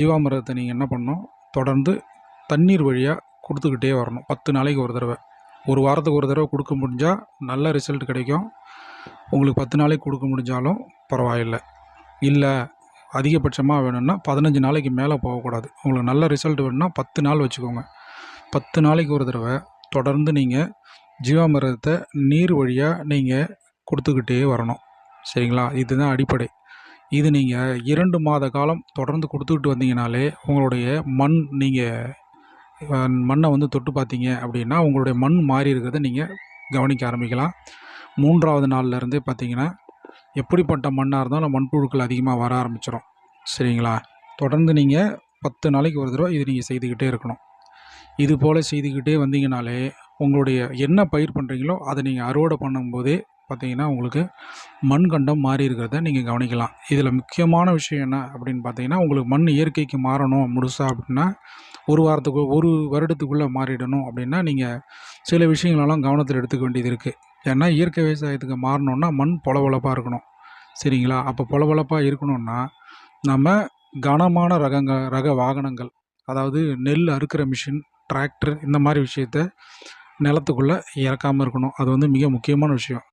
ஜீவாமிர்தத்தை நீங்கள் என்ன பண்ணணும், தொடர்ந்து தண்ணீர் வழியாக கொடுத்துக்கிட்டே வரணும். 10 நாளைக்கு ஒரு தடவை. ஒரு வாரத்துக்கு ஒரு தடவை கொடுக்க முடிஞ்சால் நல்ல ரிசல்ட் கிடைக்கும். உங்களுக்கு 10 நாளைக்கு கொடுக்க முடிஞ்சாலும் பரவாயில்லை. இல்லை அதிகபட்சமாக வேணும்னா 15 நாளைக்கு மேலே போகக்கூடாது. உங்களுக்கு நல்ல ரிசல்ட் வேணும்னா 10 நாள் வச்சுக்கோங்க. 10 நாளைக்கு ஒரு தடவை தொடர்ந்து நீங்கள் ஜீவாமிர்தத்தை நீர் வழியாக நீங்கள் கொடுத்துக்கிட்டே வரணும். சரிங்களா? இதுதான் அடிப்படை. இது நீங்கள் 2 மாத காலம் தொடர்ந்து கொடுத்துக்கிட்டு வந்தீங்கனாலே உங்களுடைய மண்ணை வந்து தொட்டு பார்த்தீங்க அப்படின்னா உங்களுடைய மண் மாறி இருக்கிறத நீங்கள் கவனிக்க ஆரம்பிக்கலாம். 3ஆவது நாள்லேருந்தே பார்த்தீங்கன்னா எப்படிப்பட்ட மண்ணாக இருந்தாலும் மண்புழுக்கள் அதிகமாக வர ஆரம்பிச்சிடும். சரிங்களா? தொடர்ந்து நீங்கள் 10 நாளைக்கு ஒரு தடவை இது நீங்கள் செய்துக்கிட்டே இருக்கணும். இது போல் செய்துக்கிட்டே வந்தீங்கனாலே உங்களுடைய என்ன பயிர் பண்ணுறீங்களோ அதை நீங்கள் அறுவடை பண்ணும்போதே பார்த்தீங்கன்னா உங்களுக்கு மண்கண்டம் மாறி இருக்கிறத நீங்கள் கவனிக்கலாம். இதில் முக்கியமான விஷயம் என்ன அப்படின்னு பார்த்தீங்கன்னா, உங்களுக்கு மண் இயற்கைக்கு மாறணும் முழுசாக அப்படின்னா ஒரு வருடத்துக்குள்ளே மாறிடணும் அப்படின்னா நீங்கள் சில விஷயங்களெல்லாம் கவனத்தில் எடுத்துக்க வேண்டியது இருக்குது. ஏன்னா இயற்கை விவசாயத்துக்கு மாறணுன்னா மண் பொலபொலப்பாக இருக்கணும். சரிங்களா? அப்போ பொலபொலப்பாக இருக்கணும்னா நம்ம கனமான ரக வாகனங்கள், அதாவது நெல் அறுக்கிற மிஷின், டிராக்டர் இந்த மாதிரி விஷயத்த நிலத்துக்குள்ளே இறக்காமல் இருக்கணும். அது வந்து மிக முக்கியமான விஷயம்.